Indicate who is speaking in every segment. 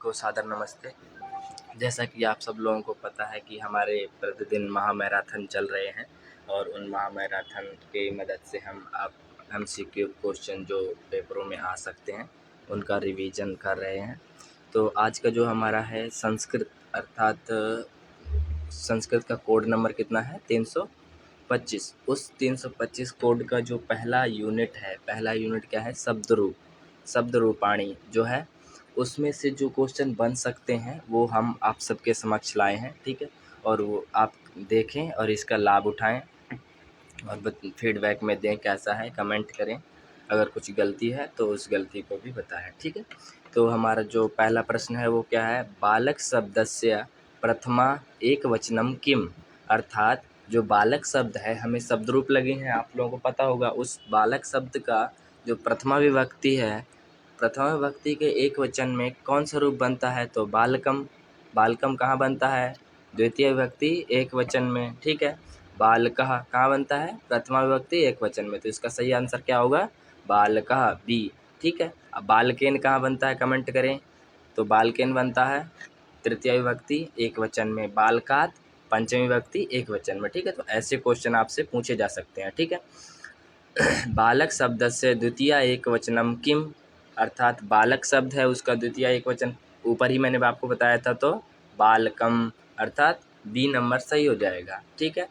Speaker 1: को सादर नमस्ते। जैसा कि आप सब लोगों को पता है कि हमारे प्रतिदिन महामैराथन चल रहे हैं और उन महामैराथन की मदद से हम आप MCQ क्वेश्चन जो पेपरों में आ सकते हैं उनका रिवीजन कर रहे हैं। तो आज का जो हमारा है संस्कृत, अर्थात संस्कृत का कोड नंबर कितना है 325। उस 325 कोड का जो पहला यूनिट क्या है, शब्द रूपाणी जो है, उसमें से जो क्वेश्चन बन सकते हैं वो हम आप सबके समक्ष लाए हैं। ठीक है, और वो आप देखें और इसका लाभ उठाएं और फीडबैक में दें कैसा है, कमेंट करें। अगर कुछ गलती है तो उस गलती को भी बताएं। ठीक है, तो हमारा जो पहला प्रश्न है वो क्या है, बालक शब्दस्य प्रथमा एकवचनम किम। अर्थात जो बालक शब्द है, हमें शब्द रूप लगे हैं, आप लोगों को पता होगा। उस बालक शब्द का जो प्रथमा विभक्ति है, प्रथमा विभक्ति के एक वचन में कौन सा रूप बनता है, तो बालकम। बालकम कहाँ बनता है, द्वितीय विभक्ति एक वचन में। ठीक है, बालकः कहाँ बनता है, प्रथमा विभक्ति एक वचन में। तो इसका सही आंसर क्या होगा, बालकः, बी। ठीक है, अब बालकेन कहाँ बनता है, कमेंट करें। तो बालकेन बनता है तृतीय विभक्ति एक वचन में, बालकात पंचमी विभक्ति एक वचन में। ठीक है, तो ऐसे क्वेश्चन आपसे पूछे जा सकते हैं। ठीक है, बालक शब्द से द्वितीय एक वचनम किम। अर्थात बालक शब्द है, उसका द्वितीय एक वचन ऊपर ही मैंने आपको बताया था, तो बालकम, अर्थात बी नंबर सही हो जाएगा। ठीक है,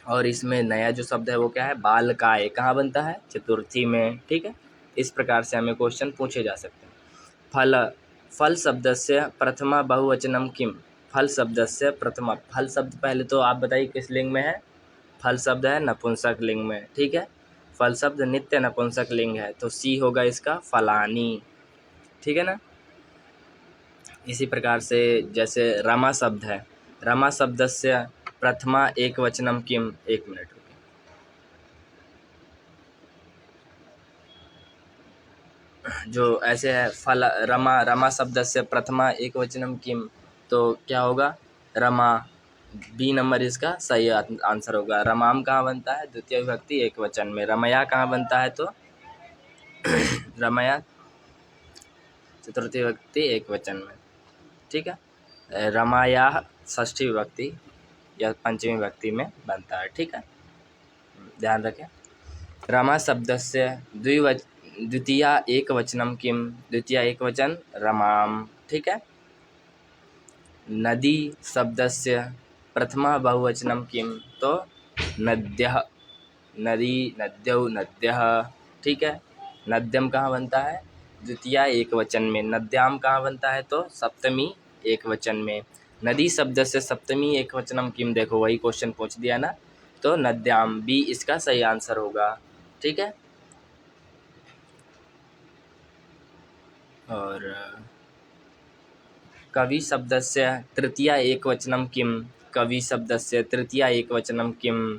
Speaker 1: और इसमें नया जो शब्द है वो क्या है, बालकाय, कहाँ बनता है, चतुर्थी में। ठीक है, इस प्रकार से हमें क्वेश्चन पूछे जा सकते हैं। फल शब्द से प्रथमा बहुवचनम किम। फल शब्द से प्रथमा, फल शब्द पहले तो आप बताइए किस लिंग में है, फल शब्द है नपुंसक लिंग में। ठीक है, फल शब्द नित्य नपुंसक लिंग है, तो सी होगा इसका फलानी। ठीक है ना। इसी प्रकार से जैसे रमा शब्द है, रमा शब्द से प्रथमा एक वचनम किम। एक मिनट रुकिए। जो ऐसे है फल रमा शब्द से प्रथमा एक वचनम किम, तो क्या होगा, रमा, बी नंबर इसका सही आंसर होगा। रमाम कहाँ बनता है, द्वितीय विभक्ति एक वचन में। रमया कहाँ बनता है, तो रमया चतुर्थी विभक्ति एक वचन में। ठीक है, रमाया षष्ठी विभक्ति या पंचमी विभक्ति में बनता है। ठीक है, ध्यान रखें। रमा शब्द से द्वितीय एक वचनम किम। द्वितीय एक वचन रमाम। ठीक है, नदी शब्द से प्रथमा बहुवचनम किम, तो नद्यः। नदी, नद्यौ, नद्यः। ठीक है, नद्यम कहाँ बनता है, द्वितीय एक वचन में। नद्याम कहाँ बनता है, तो सप्तमी एक वचन में। नदी शब्द से सप्तमी एक वचनम किम, देखो वही क्वेश्चन पूछ दिया ना, तो नद्याम, बी इसका सही आंसर होगा। ठीक है, और कवि शब्द से तृतीय एक वचनम किम। कवि शब्द से तृतीय एक वचनम किम,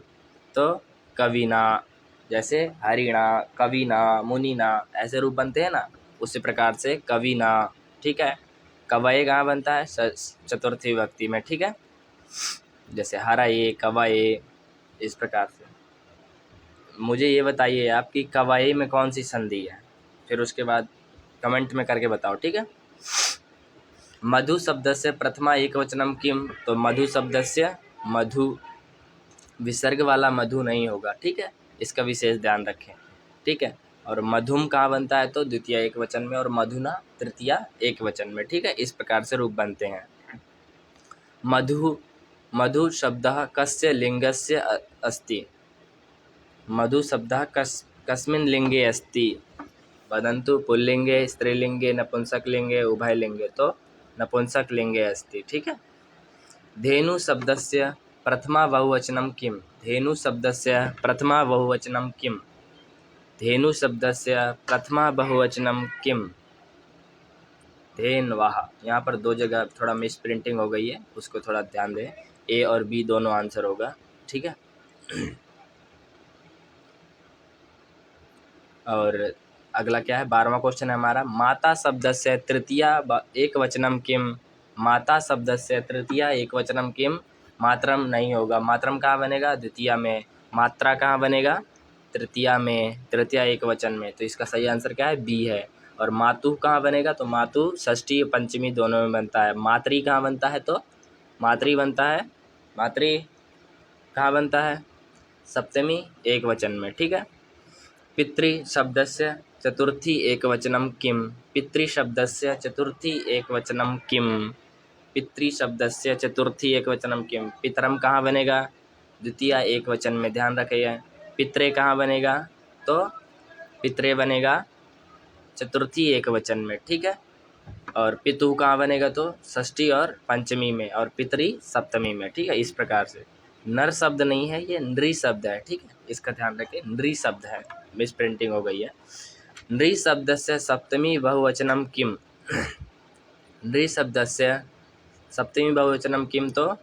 Speaker 1: तो कविना। जैसे हरिणा, कविना, मुनिना, ऐसे रूप बनते हैं ना, उसी प्रकार से कविना। ठीक है, कवये कहाँ बनता है, चतुर्थी विभक्ति में। ठीक है, जैसे हरये, कवये, इस प्रकार से। मुझे ये बताइए आपकी कवये में कौन सी संधि है, फिर उसके बाद कमेंट में करके बताओ। ठीक है, मधु शब्द से प्रथमा एक वचनम किम, तो मधु शब्द से मधु, विसर्ग वाला मधु नहीं होगा। ठीक है, इसका विशेष ध्यान रखें। ठीक है, और मधुम कहाँ बनता है, तो द्वितीय एक वचन में, और मधुना तृतीय एक वचन में। ठीक है, इस प्रकार से रूप बनते हैं। मधु, मधु शब्दः कस्य लिंगस्य अस्ति। मधु शब्दः कस्मिन् लिंगे अस्ति, वदन्तु। पुल्लिंगे, स्त्रीलिंगे, नपुंसकलिंगे, उभयलिंगे, तो नपुंसकलिंगे अस्ति। ठीक है, धेनु शब्दस्य प्रथमा बहुवचनम किम। धेनु शब्दस्य प्रथमा बहुवचनम किम। धेनु शब्दस्य प्रथमा बहुवचनम किम, धेन्वः। यहाँ पर दो जगह थोड़ा मिस प्रिंटिंग हो गई है, उसको थोड़ा ध्यान दें। ए और बी दोनों आंसर होगा। ठीक है, और अगला क्या है, 12वां क्वेश्चन है हमारा, माता शब्द से तृतीय एक वचनम किम। माता शब्द से तृतीय एक वचनम किम, मात्रम नहीं होगा। मात्रम कहाँ बनेगा, द्वितीय में। मात्रा कहाँ बनेगा, तृतीय में, तृतीय एक वचन में। तो इसका सही आंसर क्या है, बी है। और मातु कहाँ बनेगा, तो मातु षष्ठी पंचमी दोनों में बनता है। मातृ कहाँ बनता है, तो मातृ बनता है, मातृ कहाँ बनता है, सप्तमी एक वचन में, ठीक है। पितृ शब्दस्य चतुर्थी एकवचनं किम, पितृ शब्दस्य चतुर्थी एकवचनं किम, पितृ शब्दस्य चतुर्थी एकवचनं किम। पितरम कहाँ बनेगा, द्वितीय एकवचन में, ध्यान रखिए। पितरे कहाँ बनेगा, तो पितरे बनेगा चतुर्थी एकवचन में, ठीक है। और पितु कहाँ बनेगा, तो षष्ठी और पंचमी में, और पितरी सप्तमी में, ठीक है। इस प्रकार से नर शब्द नहीं है, ये नृ शब्द है, ठीक है, इसका ध्यान रखें, नृ शब्द है, मिस प्रिंटिंग हो गई है। नृ शब्दस्य सप्तमी बहुवचनम किम, नृ शब्दस्य सप्तमी बहुवचनम किम, तो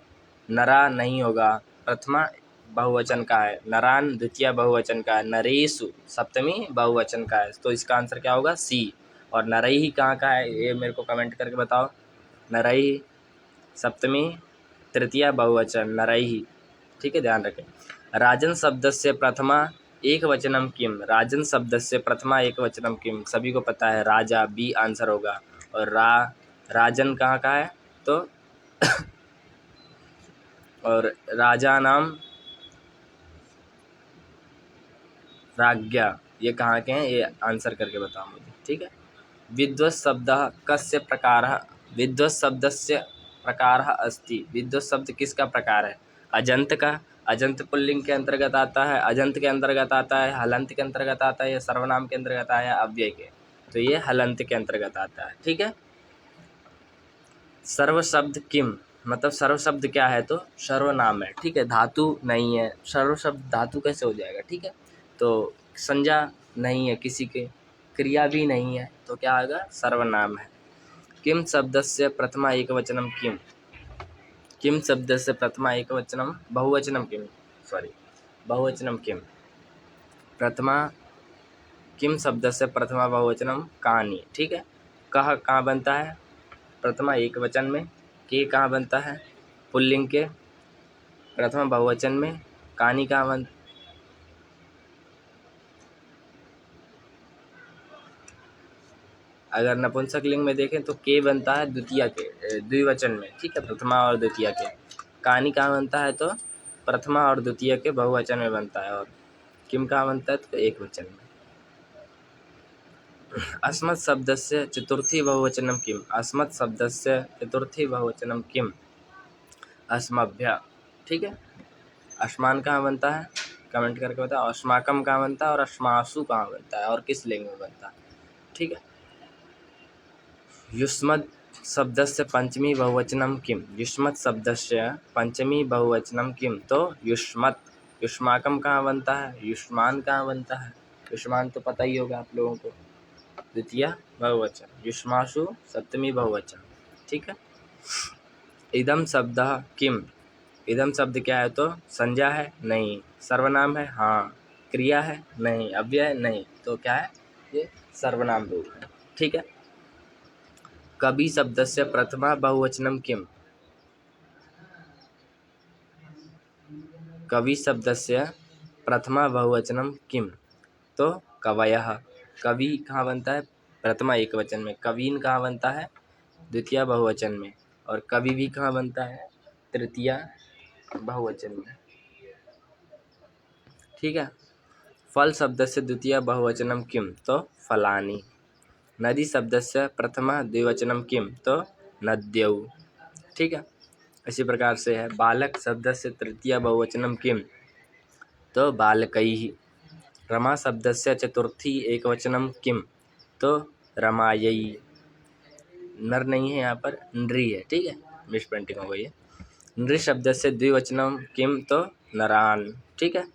Speaker 1: नरा नहीं होगा, प्रथमा बहुवचन का है, नरान द्वितीय बहुवचन का है, नरेशु सप्तमी बहुवचन का है, तो इसका आंसर क्या होगा, सी। और नरई कहाँ का है, ये मेरे को कमेंट करके बताओ। नरई सप्तमी तृतीय बहुवचन, नरई, ठीक है, ध्यान रखें। राजन शब्दस्य प्रथमा एक वचनम किम, राजन शब्दस्य प्रथमा एक वचनम किम, सभी को पता है राजा, बी आंसर होगा। और राजन कहाँ का है, तो और राजा नाम राज्ञा, ये कहाँ के हैं, ये आंसर करके बताओ मुझे, ठीक है। विद्वत् शब्दः कस्य प्रकारः, विद्वत् शब्दस्य प्रकारः अस्ति, विद्वत् शब्द किसका प्रकार है, अजंत का, अजंत पुल्लिंग के अंतर्गत आता है, अजंत के अंतर्गत आता है, हलंत के अंतर्गत आता है, या सर्वनाम के अंतर्गत आया, अव्यय के, तो ये हलंत के अंतर्गत आता है, ठीक है। सर्व शब्द किम, मतलब सर्व शब्द क्या है, तो सर्वनाम है, ठीक है, धातु नहीं है, सर्व शब्द धातु कैसे हो जाएगा, ठीक है। तो संज्ञा नहीं है किसी के, क्रिया भी नहीं है, तो क्या आएगा, सर्वनाम है। किम शब्दस्य प्रथमा एकवचनम किम, किम शब्दस्य प्रथमा एकवचनम बहुवचनम किम, सॉरी बहुवचनम किम, प्रथमा किम शब्दस्य प्रथमा बहुवचनम कहानी, ठीक है। कह कहाँ बनता है, प्रथमा एक वचन में, के कहाँ बनता है, पुल्लिंग के प्रथमा बहुवचन में, कहानी कहाँ बन, अगर नपुंसक लिंग में देखें तो के बनता है द्वितीय के, द्विवचन में, ठीक है, प्रथमा और द्वितीय के। कहानी कहाँ बनता है, तो प्रथमा और द्वितीय के बहुवचन में बनता है। और किम कहाँ बनता है, तो एक वचन में। अस्मत् शब्दस्य चतुर्थी बहुवचनम किम, अस्मत् शब्दस्य चतुर्थी बहुवचनम किम, अस्मभ्य, ठीक है। अस्मान कहाँ बनता है, कमेंट करके बताओ। अस्माकम कहाँ बनता है, और अस्मासु कहाँ बनता है, और किस लिंग में बनता है, ठीक है। युष्मत् शब्दस्य पंचमी बहुवचनम किम, युष्मत् शब्दस्य पंचमी बहुवचनम किम, तो युष्मत्। युष्माकम कहाँ बनता है, युष्मान कहाँ बनता है, युष्मान तो पता ही होगा आप लोगों को, द्वितीय बहुवचन, युष्मासु सप्तमी बहुवचन, ठीक है। इदम शब्दः किम, इदम शब्द क्या है, तो संज्ञा है, नहीं, सर्वनाम है, हाँ, क्रिया है, नहीं, अव्यय नहीं, तो क्या है, ये सर्वनाम रूप है, ठीक है। कवि शब्दस्य प्रथमा बहुवचनम किम, कवि शब्दस्य प्रथमा बहुवचनम किम, तो कवयः। कवि कहाँ बनता है, प्रथमा एक वचन में, कवीन कहाँ बनता है, द्वितीय बहुवचन में, और कवि भी कहाँ बनता है, तृतीय बहुवचन में, ठीक है। फल शब्दस्य द्वितीय बहुवचनम किम, तो फलानि। नदी शब्दस्य प्रथमा द्विवचनम किम, तो नद्यौ, ठीक है। इसी प्रकार से है। बालक शब्दस्य तृतीय बहुवचनम किम, तो बालकैः। रमा शब्दस्य चतुर्थी एकवचनम किम, तो रमायै। नर नहीं है यहाँ पर, नृ है, ठीक है, मिस प्रिंटिंग हो गई है। नृ शब्दस्य द्विवचनम किम, तो नरान, ठीक है।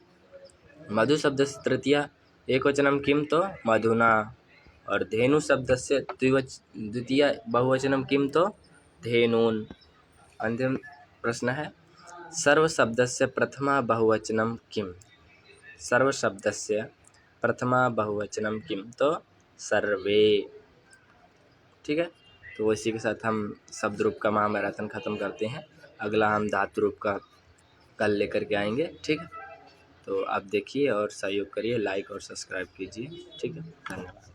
Speaker 1: मधु शब्दस्य तृतीय एकवचनम किम, तो मधुना। और धेनु शब्दस्य द्वितीय बहुवचनम किम, तो धेनून। अंतिम प्रश्न है, सर्व शब्दस्य प्रथमा बहुवचनम किम, सर्व शब्दस्य प्रथमा बहुवचनम किम, तो सर्वे, ठीक है। तो इसी के साथ हम शब्द रूप का महामैराथन ख़त्म करते हैं। अगला हम धातु रूप का कल लेकर के आएंगे, ठीक है। तो आप देखिए और सहयोग करिए, लाइक और सब्सक्राइब कीजिए, ठीक है, धन्यवाद।